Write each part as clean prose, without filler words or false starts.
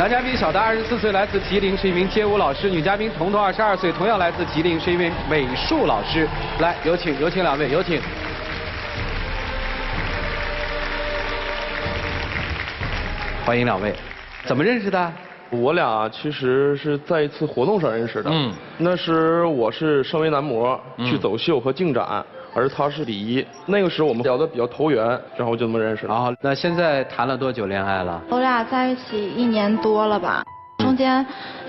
男嘉宾小达24岁，来自吉林，是一名街舞老师；女嘉宾彤彤22岁，同样来自吉林，是一名美术老师。来，有请两位，有请。欢迎两位，怎么认识的？我俩其实是在一次活动上认识的。那时我是身为男模去走秀和竞展，而他是礼仪。那个时候我们聊得比较投缘，然后就这么认识了。好，那现在谈了多久恋爱了？我俩在一起1年多了吧，中间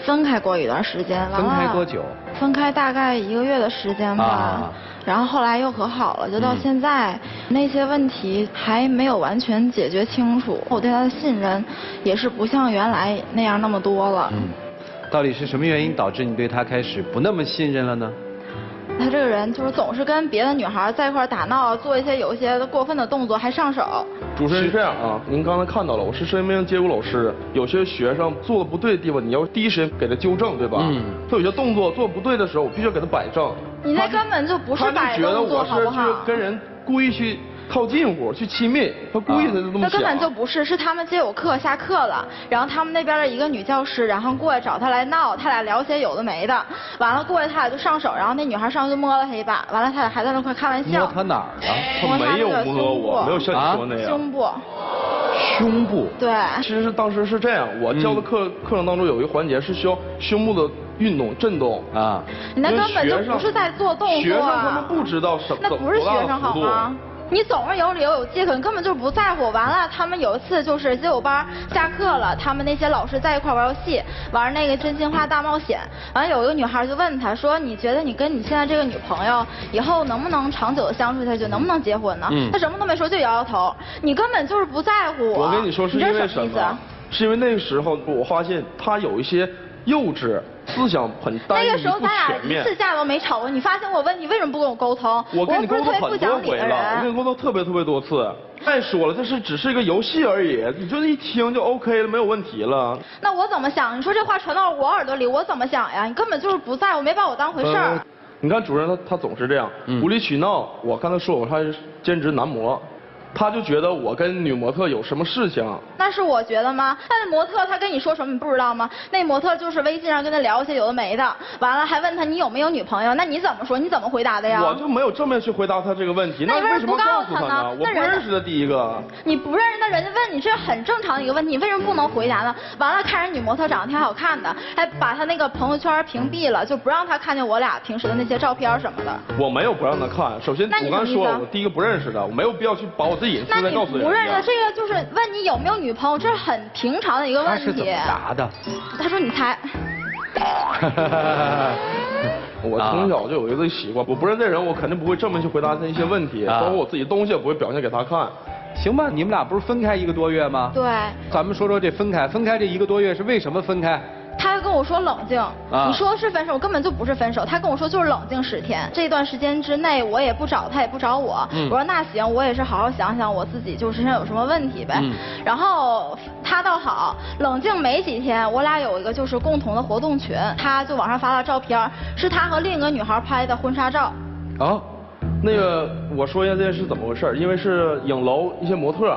分开过一段时间。分开多久？分开大概1个月的时间吧。然后后来又和好了，就到现在，那些问题还没有完全解决清楚。我对他的信任也是不像原来那样那么多了。到底是什么原因导致你对他开始不那么信任了呢？他这个人就是总是跟别的女孩在一块打闹，做一些有一些过分的动作，还上手。主持人是这样啊，您刚才看到了，我是身为街舞老师，有些学生做的不对的地方，你要第一时间给他纠正，对吧？他有些动作做不对的时候，我必须要给他摆正。你那根本就不是摆动作，好不好？他就觉得我是去跟人故意去靠近乎，去亲密，他故意的就这么想。那根本就不是，是他们街舞课下课了，然后他们那边的一个女教师，然后过来找他来闹，他俩聊些有的没的，完了过来他俩就上手，然后那女孩上去就摸了他一把，完了他俩还在那块开玩笑。摸他哪儿了？他没有摸我，没有像你说那样。胸部。胸部。对。其实当时是这样，我教的课程当中有一个环节是需要胸部的运动震动啊。你那根本就不是在做动作。学生他们不知道什么。那不是学生好吗？你总是有理由有借口，你根本就不在乎。完了，他们有一次就是街舞班下课了，他们那些老师在一块玩游戏，玩那个真心话大冒险。完了，有一个女孩就问他说：“你觉得你跟你现在这个女朋友以后能不能长久的相处下去，能不能结婚呢？”他什么都没说，就摇摇头。你根本就是不在乎我。我跟你说是因为什么？是因为那个时候我发现他有一些幼稚。思想很单一，那个时候咱俩一次架都没吵过，你发现我问你为什么不跟我沟通？我跟你沟通很多回了，我跟你沟通特别多次。再说了，这只是一个游戏而已，你就一听就 OK 了，没有问题了。那我怎么想？你说这话传到我耳朵里，我怎么想呀？你根本就是不在乎，没把我当回事儿。你看主任他总是这样，无理取闹。我刚才说过他是兼职男模。他就觉得我跟女模特有什么事情？那是我觉得吗？那模特他跟你说什么你不知道吗？那模特就是微信上跟他聊一些有的没的，完了还问他你有没有女朋友？那你怎么说？你怎么回答的呀？我就没有正面去回答他这个问题。那为什么告诉他呢？我不认识的第一个。你不认识，那人家问你这很正常的一个问题，你为什么不能回答呢？完了看人女模特长得挺好看的，还把他那个朋友圈屏蔽了，就不让他看见我俩平时的那些照片什么的。我没有不让他看，首先我刚才说了，我第一个不认识的，我没有必要去把我自己隐私再告诉人。不认识这个就是问你有没有女朋友，这是很平常的一个问题。他是怎么答的？他说你猜。我从小就有一个习惯，我不认这人，我肯定不会正面去回答他一些问题，包括我自己东西也不会表现给他看。行吧，你们俩不是分开1个多月吗？对。咱们说说这分开这1个多月是为什么分开？他跟我说冷静，你说是分手，我根本就不是分手。他跟我说就是冷静10天，这段时间之内我也不找他，也不找我。我说那行，我也是好好想想我自己就身上有什么问题呗。然后他倒好，冷静没几天，我俩有一个就是共同的活动群，他就网上发了照片，是他和另一个女孩拍的婚纱照。啊，那个我说一下这件事怎么回事，因为是影楼一些模特。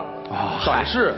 展示，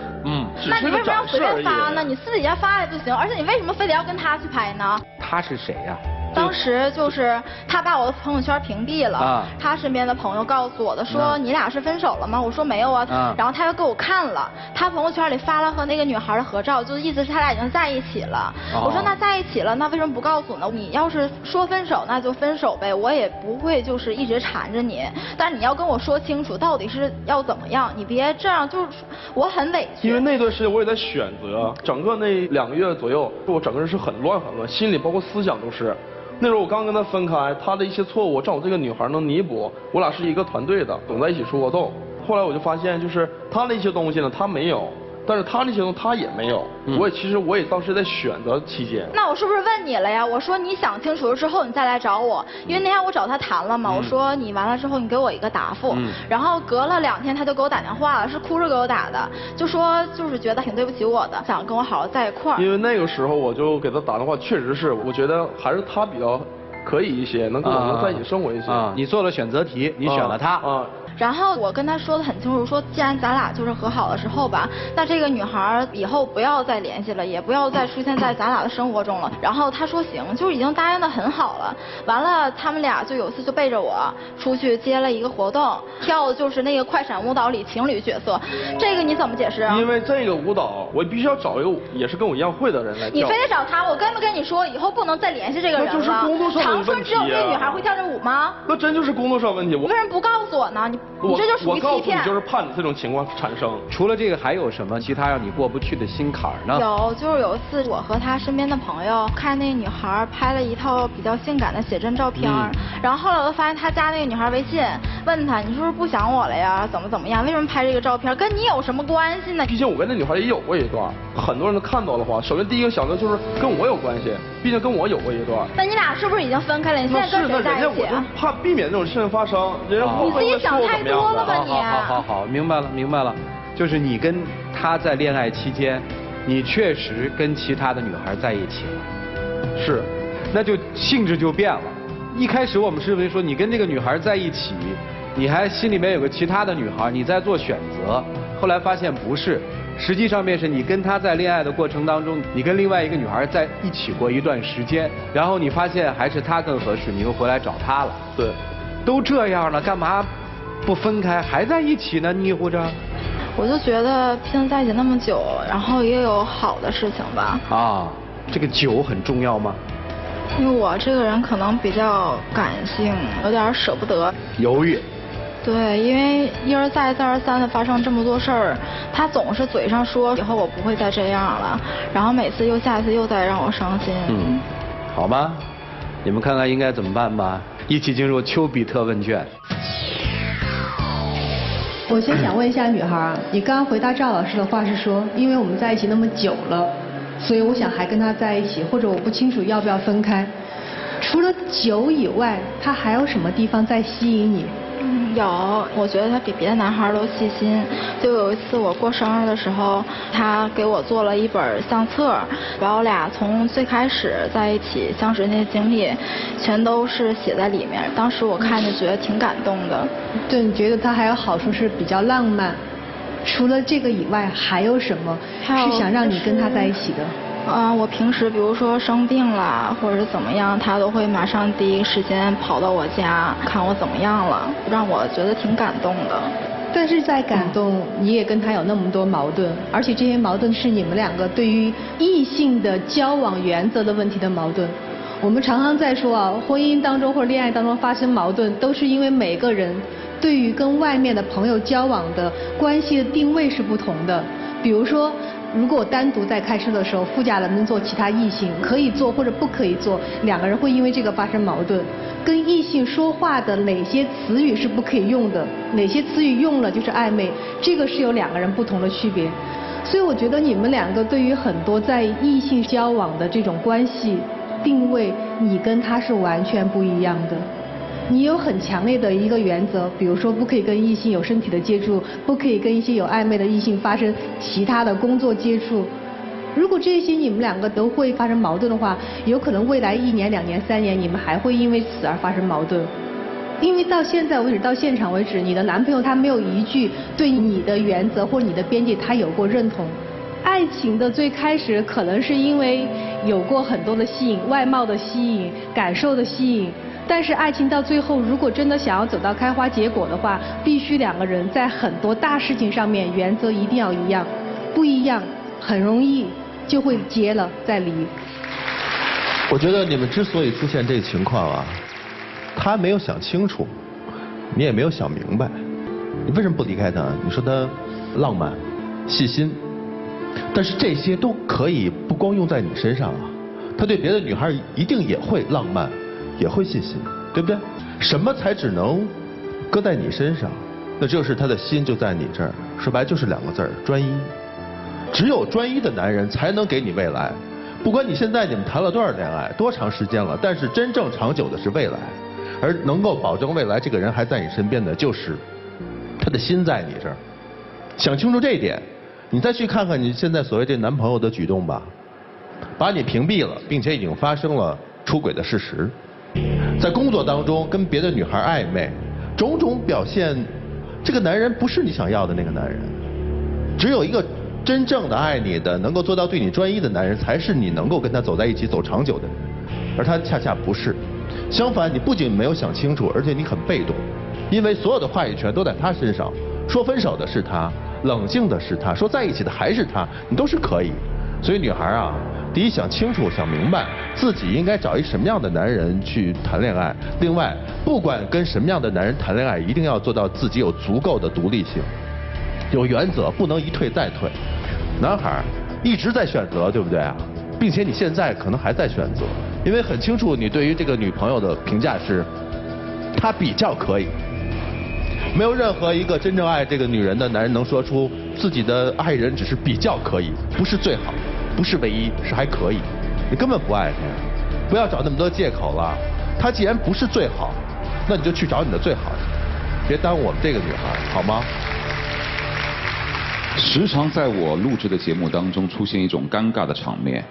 那你为什么要随便发呢？你私底下发也就行，而且你为什么非得要跟他去拍呢？他是谁呀？当时就是他把我的朋友圈屏蔽了，他身边的朋友告诉我的说你俩是分手了吗？我说没有啊，然后他又给我看了他朋友圈里发了和那个女孩的合照，就意思是他俩已经在一起了。我说那在一起了，那为什么不告诉呢？你要是说分手那就分手呗，我也不会就是一直缠着你，但是你要跟我说清楚到底是要怎么样，你别这样，就是我很委屈。因为那段时间我也在选择，整个那2个月左右，我整个人是很乱，心里包括思想都是。那时候我刚跟他分开，他的一些错误，我找这个女孩能弥补，我俩是一个团队的，总在一起出活动。后来我就发现，就是他那些东西呢，他没有。但是他那些东西他也没有，其实我也当时在选择期间。那我是不是问你了呀？我说你想清楚了之后你再来找我，因为那天我找他谈了嘛，我说你完了之后你给我一个答复，然后隔了2天他就给我打电话了，是哭着给我打的，就说就是觉得挺对不起我的，想跟我好好在一块儿。因为那个时候我就给他打电话，确实是我觉得还是他比较可以一些，能跟我们在一起生活一些。你做了选择题，你选了他。然后我跟他说的很清楚，说既然咱俩就是和好了之后吧，那这个女孩以后不要再联系了，也不要再出现在咱俩的生活中了。然后他说行，就已经答应的很好了。完了，他们俩就有一次就背着我出去接了一个活动，跳的就是那个快闪舞蹈里情侣角色。这个你怎么解释？因为这个舞蹈，我必须要找一个也是跟我一样会的人来跳。你非得找他？我跟不跟你说，以后不能再联系这个人了。那就是工作上的问题啊。长春只有这女孩会跳这舞吗？那真就是工作上问题。你为什么不告诉我呢？你这就属于欺骗。我告诉你，就是怕你这种情况产生。除了这个，还有什么其他让你过不去的心坎呢？就是有一次，我和他身边的朋友看那个女孩拍了一套比较性感的写真照片，然后后来我发现他加那个女孩微信，问他你是不是不想我了呀？怎么样？为什么拍这个照片？跟你有什么关系呢？毕竟我跟那女孩也有过一段，很多人都看到的话，首先第一个想到就是跟我有关系，毕竟跟我有过一段。那你俩是不是已经分开了？你现在跟谁在一起？那人家我就怕避免这种事情发生，人家你自己想太多了吧你？好，明白了，就是你跟他在恋爱期间，你确实跟其他的女孩在一起了，是，那就性质就变了。一开始我们是认为说你跟这个女孩在一起，你还心里面有个其他的女孩，你在做选择，后来发现不是。实际上面是你跟他在恋爱的过程当中，你跟另外一个女孩在一起过一段时间，然后你发现还是他更合适，你又回来找他了。对，都这样了，干嘛不分开还在一起呢？腻乎着。我就觉得现在在一起那么久，然后也有好的事情吧。这个酒很重要吗？因为我这个人可能比较感性，有点舍不得。犹豫。对，因为一而再再而三的发生这么多事儿，他总是嘴上说以后我不会再这样了，然后每次下一次又在让我伤心。好吧，你们看看应该怎么办吧。一起进入丘比特问卷。我先想问一下女孩，你刚刚回答赵老师的话是说，因为我们在一起那么久了，所以我想还跟他在一起，或者我不清楚要不要分开。除了酒以外，他还有什么地方在吸引你？有，我觉得他比别的男孩都细心。就有一次我过生日的时候，他给我做了一本相册，把我俩从最开始在一起相识那些经历，全都是写在里面。当时我看就觉得挺感动的。对，你觉得他还有好处是比较浪漫。除了这个以外，还有什么是想让你跟他在一起的？我平时比如说生病了或者是怎么样，他都会马上第一时间跑到我家看我怎么样了，让我觉得挺感动的。但是在感动，你也跟他有那么多矛盾，而且这些矛盾是你们两个对于异性的交往原则的问题的矛盾。我们常常在说婚姻当中或者恋爱当中发生矛盾，都是因为每个人对于跟外面的朋友交往的关系的定位是不同的。比如说，如果我单独在开车的时候，副驾能不能坐其他异性，可以坐或者不可以坐，两个人会因为这个发生矛盾。跟异性说话的哪些词语是不可以用的，哪些词语用了就是暧昧，这个是有两个人不同的区别。所以我觉得你们两个对于很多在异性交往的这种关系定位，你跟他是完全不一样的。你有很强烈的一个原则，比如说不可以跟异性有身体的接触，不可以跟一些有暧昧的异性发生其他的工作接触。如果这些你们两个都会发生矛盾的话，有可能未来1年、2年、3年，你们还会因为此而发生矛盾。因为到现在为止，到现场为止，你的男朋友他没有一句对你的原则或你的边界他有过认同。爱情的最开始可能是因为有过很多的吸引，外貌的吸引，感受的吸引。但是爱情到最后，如果真的想要走到开花结果的话，必须两个人在很多大事情上面原则一定要一样，不一样很容易就会结了再离。我觉得你们之所以出现这个情况他没有想清楚，你也没有想明白，你为什么不离开他？你说他浪漫、细心，但是这些都可以不光用在你身上他对别的女孩一定也会浪漫。也会细心，对不对？什么才只能搁在你身上？那就是他的心就在你这儿。说白就是2个字儿：专一。只有专一的男人才能给你未来。不管你现在你们谈了多少恋爱，多长时间了，但是真正长久的是未来。而能够保证未来这个人还在你身边的，就是他的心在你这儿。想清楚这一点，你再去看看你现在所谓这男朋友的举动吧，把你屏蔽了，并且已经发生了出轨的事实。在工作当中跟别的女孩暧昧，种种表现这个男人不是你想要的那个男人。只有一个真正的爱你的，能够做到对你专一的男人，才是你能够跟他走在一起走长久的人。而他恰恰不是。相反，你不仅没有想清楚，而且你很被动，因为所有的话语权都在他身上。说分手的是他，冷静的是他，说在一起的还是他，你都是可以。所以女孩啊，第一想清楚、想明白自己应该找一什么样的男人去谈恋爱。另外，不管跟什么样的男人谈恋爱，一定要做到自己有足够的独立性，有原则，不能一退再退。男孩一直在选择，对不对啊？并且你现在可能还在选择，因为很清楚你对于这个女朋友的评价是，她比较可以。没有任何一个真正爱这个女人的男人能说出自己的爱人只是比较可以，不是最好，不是唯一，是还可以。你根本不爱他，不要找那么多借口了。他既然不是最好，那你就去找你的最好，别耽误我们这个女孩，好吗？时常在我录制的节目当中出现一种尴尬的场面，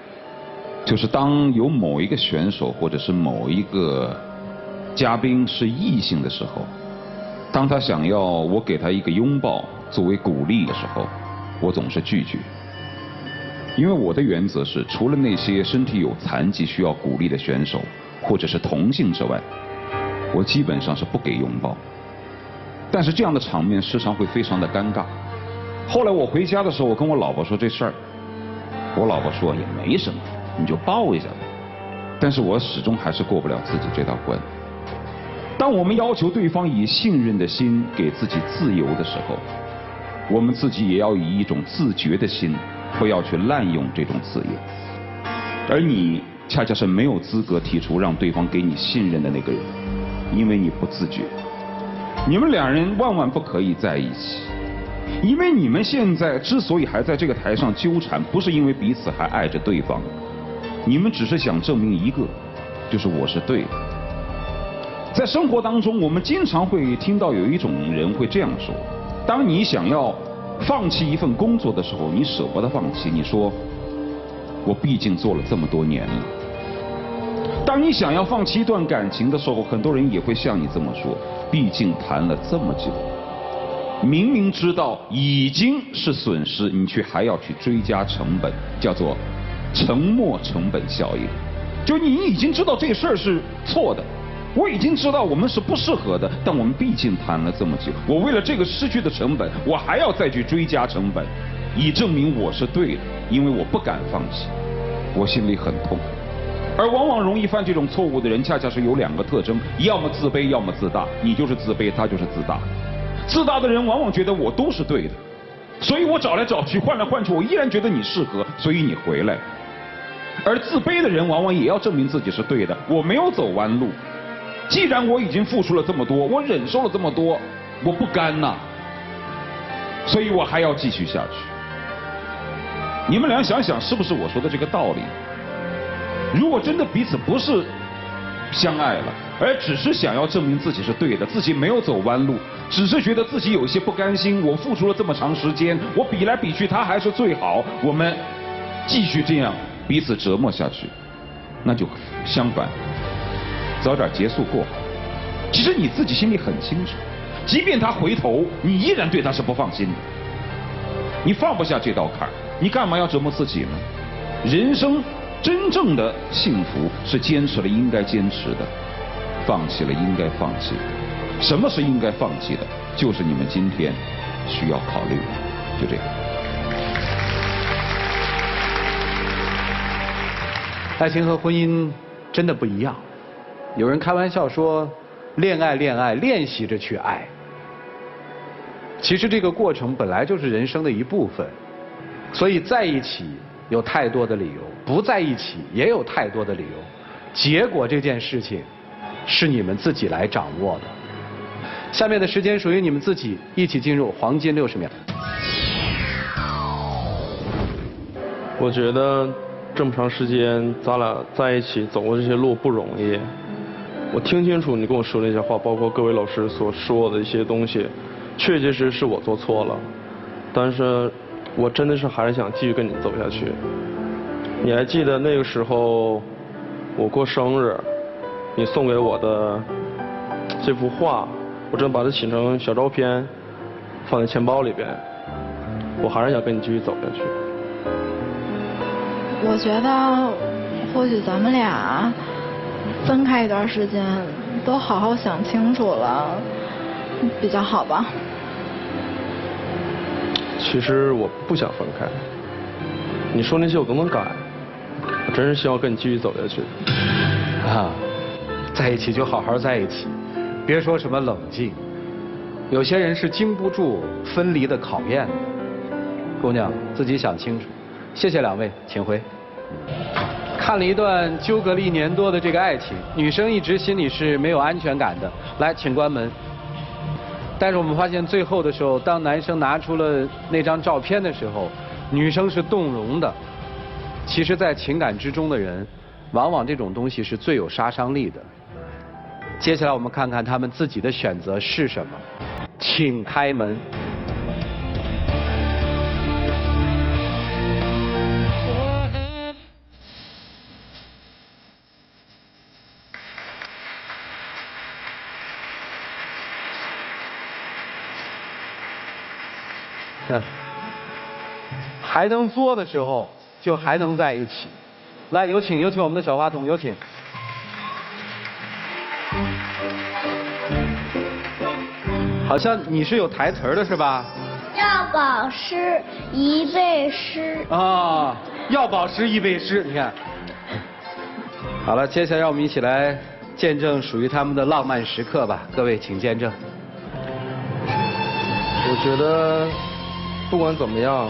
就是当有某一个选手或者是某一个嘉宾是异性的时候，当他想要我给他一个拥抱作为鼓励的时候，我总是拒绝。因为我的原则是，除了那些身体有残疾需要鼓励的选手或者是同性之外，我基本上是不给拥抱。但是这样的场面时常会非常的尴尬。后来我回家的时候，我跟我老婆说这事儿，我老婆说也没什么，你就抱一下呗。但是我始终还是过不了自己这道关。当我们要求对方以信任的心给自己自由的时候，我们自己也要以一种自觉的心，不要去滥用这种自由。而你恰恰是没有资格提出让对方给你信任的那个人，因为你不自觉。你们两人万万不可以在一起，因为你们现在之所以还在这个台上纠缠，不是因为彼此还爱着对方，你们只是想证明一个，就是我是对的。在生活当中，我们经常会听到有一种人会这样说：当你想要放弃一份工作的时候，你舍不得放弃，你说我毕竟做了这么多年了。当你想要放弃一段感情的时候，很多人也会像你这么说，毕竟谈了这么久。明明知道已经是损失，你却还要去追加成本，叫做沉没成本效应。就你已经知道这事儿是错的，我已经知道我们是不适合的，但我们毕竟谈了这么久，我为了这个失去的成本，我还要再去追加成本，以证明我是对的，因为我不敢放弃，我心里很痛。而往往容易犯这种错误的人，恰恰是有两个特征，要么自卑，要么自大。你就是自卑，他就是自大。自大的人往往觉得我都是对的，所以我找来找去，换来换去，我依然觉得你适合，所以你回来。而自卑的人往往也要证明自己是对的，我没有走弯路。既然我已经付出了这么多，我忍受了这么多，我不甘呐，所以我还要继续下去。你们俩想想，是不是我说的这个道理？如果真的彼此不是相爱了，而只是想要证明自己是对的，自己没有走弯路，只是觉得自己有一些不甘心，我付出了这么长时间，我比来比去他还是最好，我们继续这样彼此折磨下去，那就相反，早点结束过。其实你自己心里很清楚，即便他回头，你依然对他是不放心的，你放不下这道坎儿，你干嘛要折磨自己呢？人生真正的幸福是坚持了应该坚持的，放弃了应该放弃的。什么是应该放弃的？就是你们今天需要考虑的。就这样。爱情和婚姻真的不一样。有人开玩笑说，恋爱练习着去爱。其实这个过程本来就是人生的一部分，所以在一起有太多的理由，不在一起也有太多的理由，结果这件事情是你们自己来掌握的。下面的时间属于你们自己，一起进入黄金60秒。我觉得这么长时间咱俩在一起走过这些路不容易，我听清楚你跟我说那些话，包括各位老师所说的一些东西，确实是我做错了，但是我真的是还是想继续跟你走下去。你还记得那个时候我过生日，你送给我的这幅画，我真把它洗成小照片，放在钱包里边，我还是想跟你继续走下去。我觉得或许咱们俩分开一段时间，都好好想清楚了，比较好吧。其实我不想分开，你说那些我都能改，我真是希望跟你继续走下去。啊，在一起就好好在一起，别说什么冷静。有些人是经不住分离的考验的。姑娘，自己想清楚。谢谢两位，请回。看了一段纠葛了1年多的这个爱情，女生一直心里是没有安全感的。来，请关门。但是我们发现最后的时候，当男生拿出了那张照片的时候，女生是动容的。其实，在情感之中的人，往往这种东西是最有杀伤力的。接下来我们看看他们自己的选择是什么，请开门。还能作的时候，就还能在一起。来，有请我们的小话筒，有请。好像你是有台词的是吧？要保湿宜备湿。啊，要保湿宜备湿，你看。好了，接下来让我们一起来见证属于他们的浪漫时刻吧。各位，请见证。我觉得不管怎么样，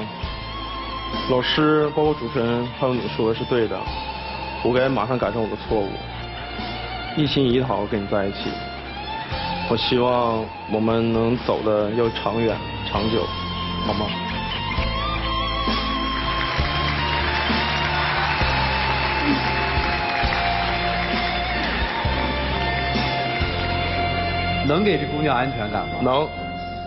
老师包括主持人还有你说的是对的，我该马上改正我的错误，一心一意好好跟你在一起。我希望我们能走得又长远长久，好吗？能给这姑娘安全感吗？能。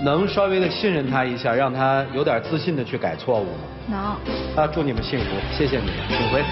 能稍微的信任她一下，让她有点自信的去改错误吗？能。祝你们幸福，谢谢你们，请回。